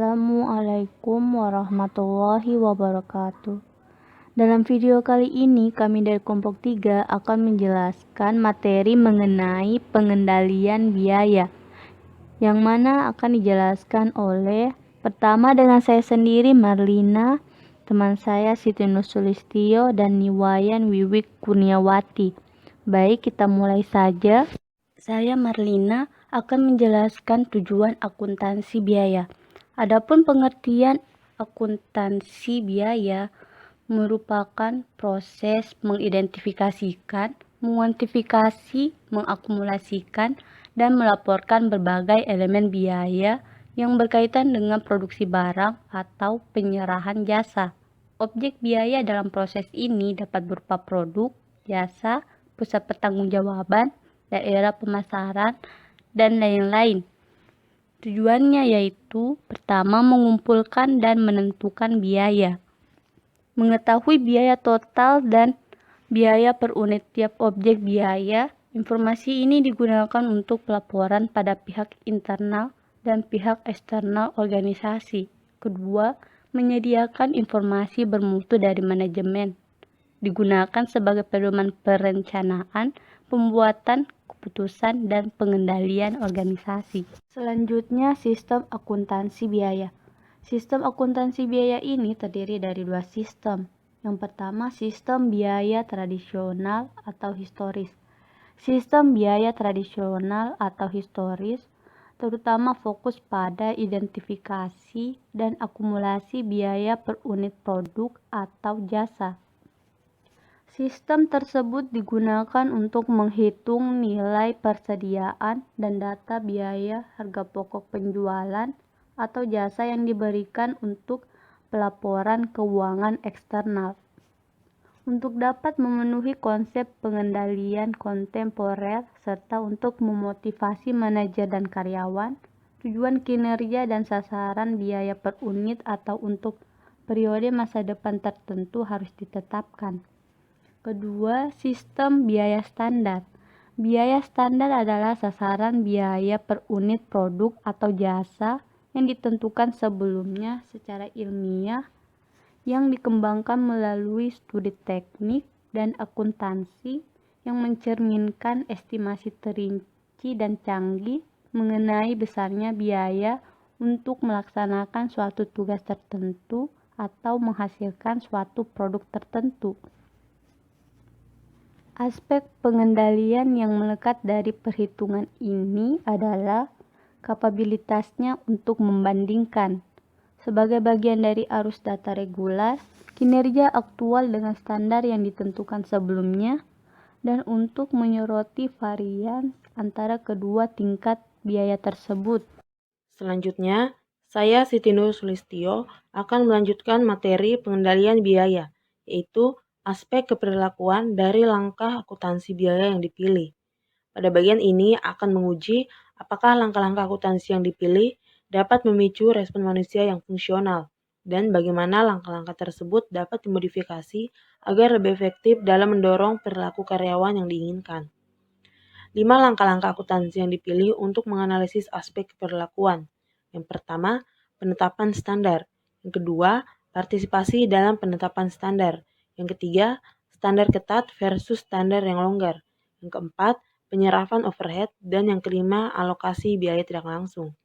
Assalamualaikum warahmatullahi wabarakatuh. Dalam video kali ini, kami dari kelompok 3 akan menjelaskan materi mengenai pengendalian biaya, yang mana akan dijelaskan oleh pertama dengan saya sendiri, Marlina, teman saya Siti Nusulistio, dan Niwayan Wiwik Kurniawati. Baik, kita mulai saja. Saya Marlina akan menjelaskan tujuan akuntansi biaya. Adapun pengertian akuntansi biaya merupakan proses mengidentifikasikan, menguantifikasi, mengakumulasikan, dan melaporkan berbagai elemen biaya yang berkaitan dengan produksi barang atau penyerahan jasa. Objek biaya dalam proses ini dapat berupa produk, jasa, pusat pertanggungjawaban, daerah pemasaran, dan lain-lain. Tujuannya yaitu pertama mengumpulkan dan menentukan biaya, mengetahui biaya total dan biaya per unit tiap objek biaya. Informasi ini digunakan untuk pelaporan pada pihak internal dan pihak eksternal organisasi. Kedua, menyediakan informasi bermutu dari manajemen, digunakan sebagai pedoman perencanaan, pembuatan keputusan, dan pengendalian organisasi. Selanjutnya, sistem akuntansi biaya. Sistem akuntansi biaya ini terdiri dari dua sistem. Yang pertama, sistem biaya tradisional atau historis. Sistem biaya tradisional atau historis terutama fokus pada identifikasi dan akumulasi biaya per unit produk atau jasa. Sistem tersebut digunakan untuk menghitung nilai persediaan dan data biaya harga pokok penjualan atau jasa yang diberikan untuk pelaporan keuangan eksternal. Untuk dapat memenuhi konsep pengendalian kontemporer serta untuk memotivasi manajer dan karyawan, tujuan kinerja dan sasaran biaya per unit atau untuk periode masa depan tertentu harus ditetapkan. Kedua, sistem biaya standar. Biaya standar adalah sasaran biaya per unit produk atau jasa yang ditentukan sebelumnya secara ilmiah, yang dikembangkan melalui studi teknik dan akuntansi yang mencerminkan estimasi terinci dan canggih mengenai besarnya biaya untuk melaksanakan suatu tugas tertentu atau menghasilkan suatu produk tertentu. Aspek pengendalian yang melekat dari perhitungan ini adalah kapabilitasnya untuk membandingkan sebagai bagian dari arus data regular, kinerja aktual dengan standar yang ditentukan sebelumnya, dan untuk menyoroti varian antara kedua tingkat biaya tersebut. Selanjutnya, saya Siti Nusulistio akan melanjutkan materi pengendalian biaya, yaitu aspek keberlakuan dari langkah akuntansi biaya yang dipilih. Pada bagian ini akan menguji apakah langkah-langkah akuntansi yang dipilih dapat memicu respon manusia yang fungsional, dan bagaimana langkah-langkah tersebut dapat dimodifikasi agar lebih efektif dalam mendorong perilaku karyawan yang diinginkan. 5 langkah-langkah akuntansi yang dipilih untuk menganalisis aspek keberlakuan. Yang pertama, penetapan standar. Yang kedua, partisipasi dalam penetapan standar. Yang ketiga, standar ketat versus standar yang longgar. Yang keempat, penyerapan overhead. Dan yang kelima, alokasi biaya tidak langsung.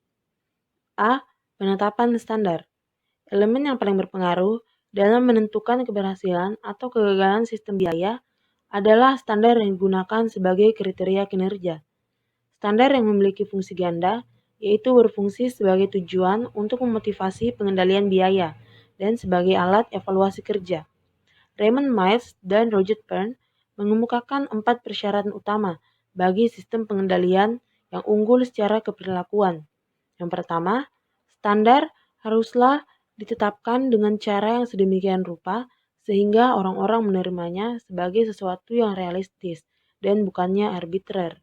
A. Penetapan standar. Elemen yang paling berpengaruh dalam menentukan keberhasilan atau kegagalan sistem biaya adalah standar yang digunakan sebagai kriteria kinerja. Standar yang memiliki fungsi ganda, yaitu berfungsi sebagai tujuan untuk memotivasi pengendalian biaya dan sebagai alat evaluasi kerja. Raymond Miles dan Roger Byrne mengemukakan 4 persyaratan utama bagi sistem pengendalian yang unggul secara keberlakuan. Yang pertama, standar haruslah ditetapkan dengan cara yang sedemikian rupa sehingga orang-orang menerimanya sebagai sesuatu yang realistis dan bukannya arbitrer.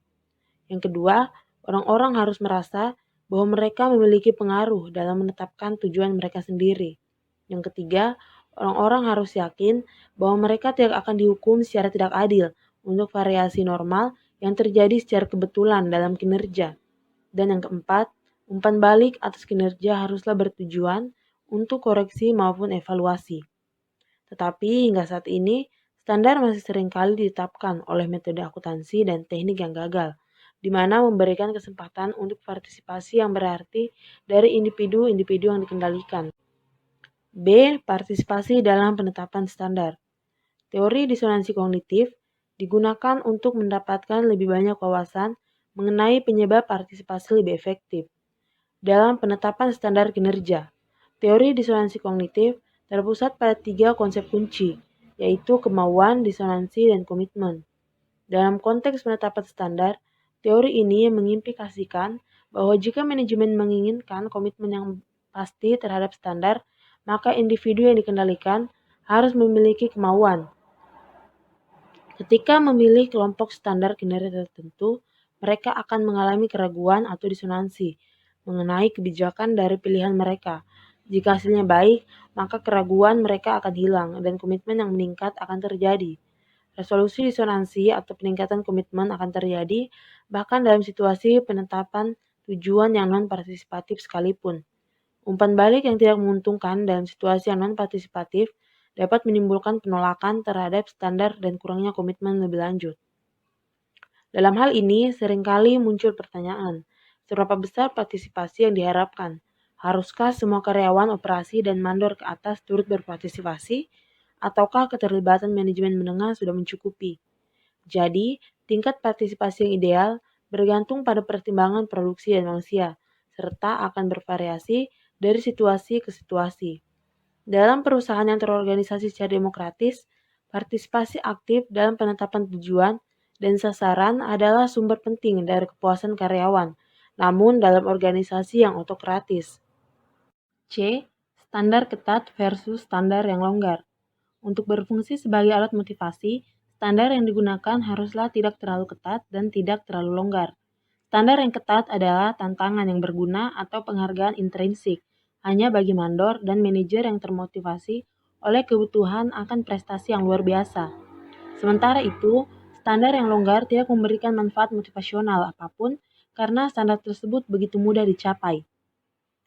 Yang kedua, orang-orang harus merasa bahwa mereka memiliki pengaruh dalam menetapkan tujuan mereka sendiri. Yang ketiga, orang-orang harus yakin bahwa mereka tidak akan dihukum secara tidak adil untuk variasi normal yang terjadi secara kebetulan dalam kinerja. Dan yang keempat, Umpan balik atas kinerja haruslah bertujuan untuk koreksi maupun evaluasi. Tetapi hingga saat ini, standar masih seringkali ditetapkan oleh metode akuntansi dan teknik yang gagal, di mana memberikan kesempatan untuk partisipasi yang berarti dari individu-individu yang dikendalikan. B. Partisipasi dalam penetapan standar. Teori disonansi kognitif digunakan untuk mendapatkan lebih banyak wawasan mengenai penyebab partisipasi lebih efektif. Dalam penetapan standar kinerja, teori disonansi kognitif terpusat pada 3 konsep kunci, yaitu kemauan, disonansi, dan komitmen. Dalam konteks penetapan standar, teori ini mengimplikasikan bahwa jika manajemen menginginkan komitmen yang pasti terhadap standar, maka individu yang dikendalikan harus memiliki kemauan. Ketika memilih kelompok standar kinerja tertentu, mereka akan mengalami keraguan atau disonansi mengenai kebijakan dari pilihan mereka. Jika hasilnya baik, maka keraguan mereka akan hilang dan komitmen yang meningkat akan terjadi. Resolusi disonansi atau peningkatan komitmen akan terjadi bahkan dalam situasi penetapan tujuan yang non-partisipatif sekalipun. Umpan balik yang tidak menguntungkan dalam situasi yang non-partisipatif dapat menimbulkan penolakan terhadap standar dan kurangnya komitmen lebih lanjut. Dalam hal ini, seringkali muncul pertanyaan, seberapa besar partisipasi yang diharapkan? Haruskah semua karyawan operasi dan mandor ke atas turut berpartisipasi? Ataukah keterlibatan manajemen menengah sudah mencukupi? Jadi, tingkat partisipasi yang ideal bergantung pada pertimbangan produksi dan manusia, serta akan bervariasi dari situasi ke situasi. Dalam perusahaan yang terorganisasi secara demokratis, partisipasi aktif dalam penetapan tujuan dan sasaran adalah sumber penting dari kepuasan karyawan. Namun dalam organisasi yang otokratis. C. Standar ketat versus standar yang longgar. Untuk berfungsi sebagai alat motivasi, standar yang digunakan haruslah tidak terlalu ketat dan tidak terlalu longgar. Standar yang ketat adalah tantangan yang berguna atau penghargaan intrinsik hanya bagi mandor dan manajer yang termotivasi oleh kebutuhan akan prestasi yang luar biasa. Sementara itu, standar yang longgar tidak memberikan manfaat motivasional apapun karena standar tersebut begitu mudah dicapai.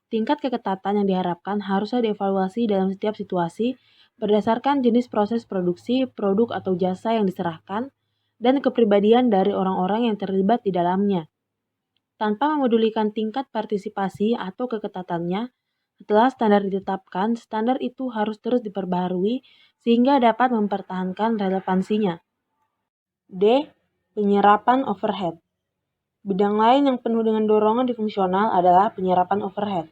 Tingkat keketatan yang diharapkan harusnya dievaluasi dalam setiap situasi berdasarkan jenis proses produksi, produk atau jasa yang diserahkan, dan kepribadian dari orang-orang yang terlibat di dalamnya. Tanpa memedulikan tingkat partisipasi atau keketatannya, setelah standar ditetapkan, standar itu harus terus diperbaharui sehingga dapat mempertahankan relevansinya. D. Penyerapan overhead. Bidang lain yang penuh dengan dorongan di fungsional adalah penyerapan overhead.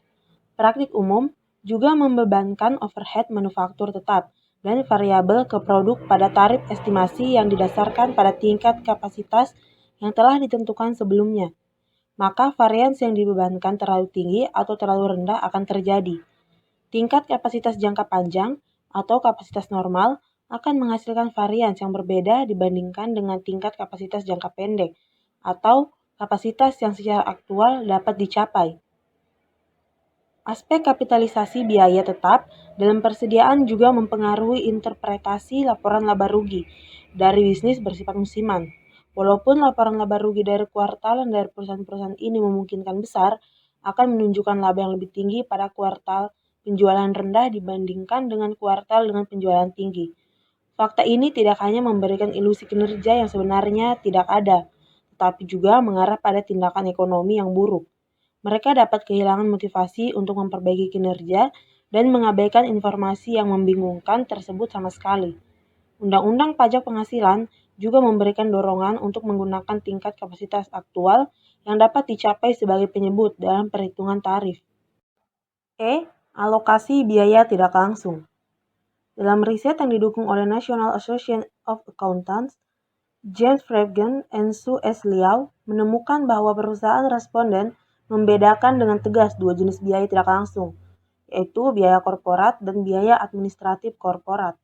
Praktik umum juga membebankan overhead manufaktur tetap dan variabel ke produk pada tarif estimasi yang didasarkan pada tingkat kapasitas yang telah ditentukan sebelumnya. Maka varians yang dibebankan terlalu tinggi atau terlalu rendah akan terjadi. Tingkat kapasitas jangka panjang atau kapasitas normal akan menghasilkan varians yang berbeda dibandingkan dengan tingkat kapasitas jangka pendek atau kapasitas yang secara aktual dapat dicapai. Aspek kapitalisasi biaya tetap dalam persediaan juga mempengaruhi interpretasi laporan laba rugi dari bisnis bersifat musiman. Walaupun laporan laba rugi dari kuartalan dari perusahaan-perusahaan ini memungkinkan besar, akan menunjukkan laba yang lebih tinggi pada kuartal penjualan rendah dibandingkan dengan kuartal dengan penjualan tinggi. Fakta ini tidak hanya memberikan ilusi kinerja yang sebenarnya tidak ada, tetapi juga mengarah pada tindakan ekonomi yang buruk. Mereka dapat kehilangan motivasi untuk memperbaiki kinerja dan mengabaikan informasi yang membingungkan tersebut sama sekali. Undang-undang pajak penghasilan juga memberikan dorongan untuk menggunakan tingkat kapasitas aktual yang dapat dicapai sebagai penyebut dalam perhitungan tarif. E. Alokasi biaya tidak langsung. Dalam riset yang didukung oleh National Association of Accountants, James Freggen and Sue S. Liao menemukan bahwa perusahaan responden membedakan dengan tegas dua jenis biaya tidak langsung, yaitu biaya korporat dan biaya administratif korporat.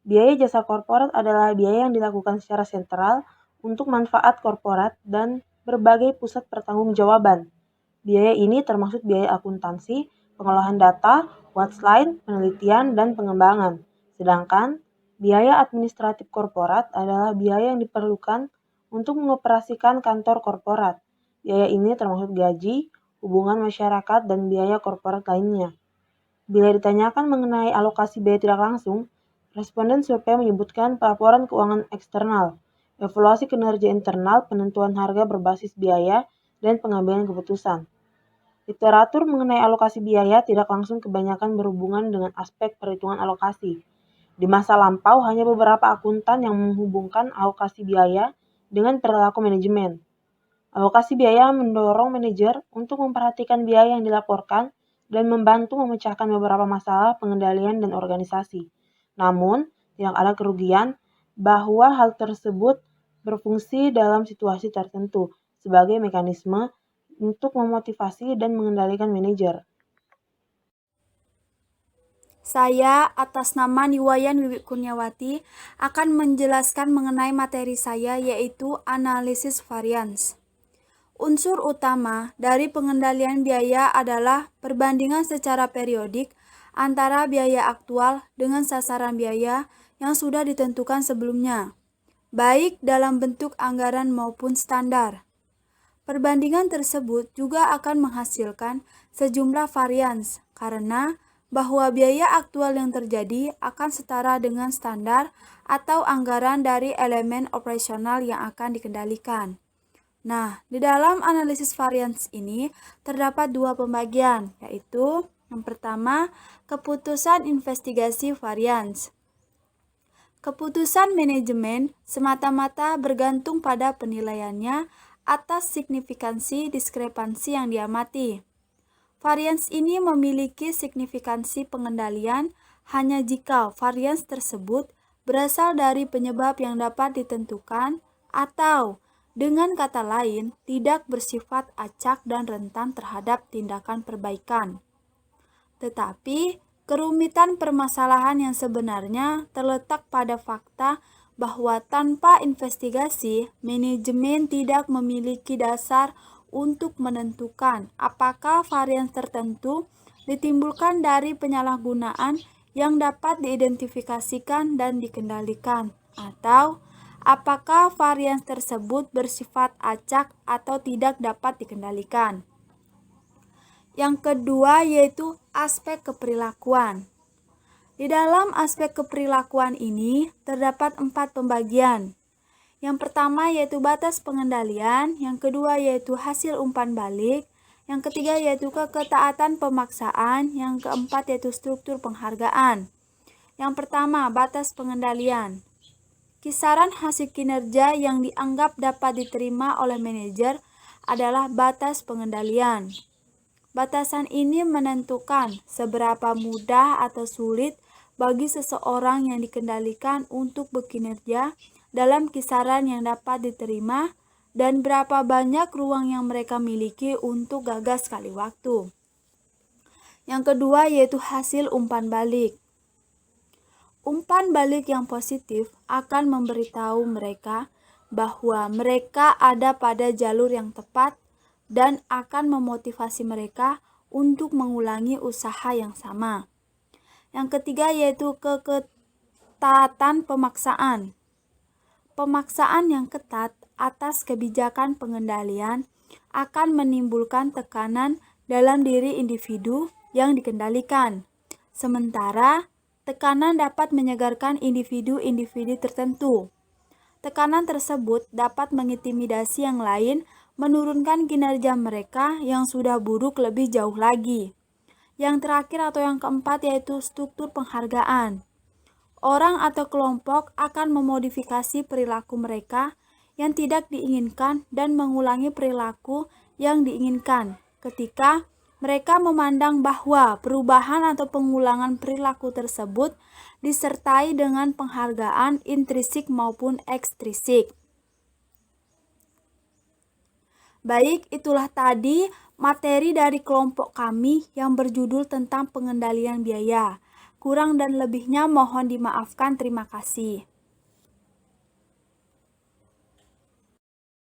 Biaya jasa korporat adalah biaya yang dilakukan secara sentral untuk manfaat korporat dan berbagai pusat pertanggungjawaban. Biaya ini termasuk biaya akuntansi, pengolahan data, Watchline, penelitian, dan pengembangan. Sedangkan biaya administratif korporat adalah biaya yang diperlukan untuk mengoperasikan kantor korporat. Biaya ini termasuk gaji, hubungan masyarakat, dan biaya korporat lainnya. Bila ditanyakan mengenai alokasi biaya tidak langsung, responden survei menyebutkan pelaporan keuangan eksternal, evaluasi kinerja internal, penentuan harga berbasis biaya, dan pengambilan keputusan. Literatur mengenai alokasi biaya tidak langsung kebanyakan berhubungan dengan aspek perhitungan alokasi. Di masa lampau, hanya beberapa akuntan yang menghubungkan alokasi biaya dengan perilaku manajemen. Alokasi biaya mendorong manajer untuk memperhatikan biaya yang dilaporkan dan membantu memecahkan beberapa masalah pengendalian dan organisasi. Namun, tidak ada kerugian bahwa hal tersebut berfungsi dalam situasi tertentu sebagai mekanisme untuk memotivasi dan mengendalikan manajer. Saya, atas nama Niwayan Wiwi Kurniawati, akan menjelaskan mengenai materi saya, yaitu analisis varians. Unsur utama dari pengendalian biaya adalah perbandingan secara periodik antara biaya aktual dengan sasaran biaya yang sudah ditentukan sebelumnya, baik dalam bentuk anggaran maupun standar. Perbandingan tersebut juga akan menghasilkan sejumlah varians karena bahwa biaya aktual yang terjadi akan setara dengan standar atau anggaran dari elemen operasional yang akan dikendalikan. Nah, di dalam analisis varians ini terdapat dua pembagian, yaitu yang pertama, keputusan investigasi varians. Keputusan manajemen semata-mata bergantung pada penilaiannya atas signifikansi diskrepansi yang diamati. Varians ini memiliki signifikansi pengendalian hanya jika varians tersebut berasal dari penyebab yang dapat ditentukan atau, dengan kata lain, tidak bersifat acak dan rentan terhadap tindakan perbaikan. Tetapi, kerumitan permasalahan yang sebenarnya terletak pada fakta bahwa tanpa investigasi, manajemen tidak memiliki dasar untuk menentukan apakah varians tertentu ditimbulkan dari penyalahgunaan yang dapat diidentifikasikan dan dikendalikan, atau apakah varians tersebut bersifat acak atau tidak dapat dikendalikan. Yang kedua yaitu aspek keperilakuan. Di dalam aspek keperilakuan ini terdapat 4 pembagian. Yang pertama yaitu batas pengendalian, yang kedua yaitu hasil umpan balik, yang ketiga yaitu keketaatan pemaksaan, yang keempat yaitu struktur penghargaan. Yang pertama, batas pengendalian. Kisaran hasil kinerja yang dianggap dapat diterima oleh manajer adalah batas pengendalian. Batasan ini menentukan seberapa mudah atau sulit bagi seseorang yang dikendalikan untuk bekinerja dalam kisaran yang dapat diterima dan berapa banyak ruang yang mereka miliki untuk gagas sekali waktu. Yang kedua yaitu hasil umpan balik. Umpan balik yang positif akan memberitahu mereka bahwa mereka ada pada jalur yang tepat dan akan memotivasi mereka untuk mengulangi usaha yang sama. Yang ketiga yaitu keketatan pemaksaan. Pemaksaan yang ketat atas kebijakan pengendalian akan menimbulkan tekanan dalam diri individu yang dikendalikan. Sementara, tekanan dapat menyegarkan individu-individu tertentu. Tekanan tersebut dapat mengintimidasi yang lain, menurunkan kinerja mereka yang sudah buruk lebih jauh lagi. Yang terakhir atau yang keempat yaitu struktur penghargaan. Orang atau kelompok akan memodifikasi perilaku mereka yang tidak diinginkan dan mengulangi perilaku yang diinginkan ketika mereka memandang bahwa perubahan atau pengulangan perilaku tersebut disertai dengan penghargaan intrinsik maupun ekstrinsik. Baik, itulah tadi materi dari kelompok kami yang berjudul tentang pengendalian biaya. Kurang dan lebihnya mohon dimaafkan. Terima kasih.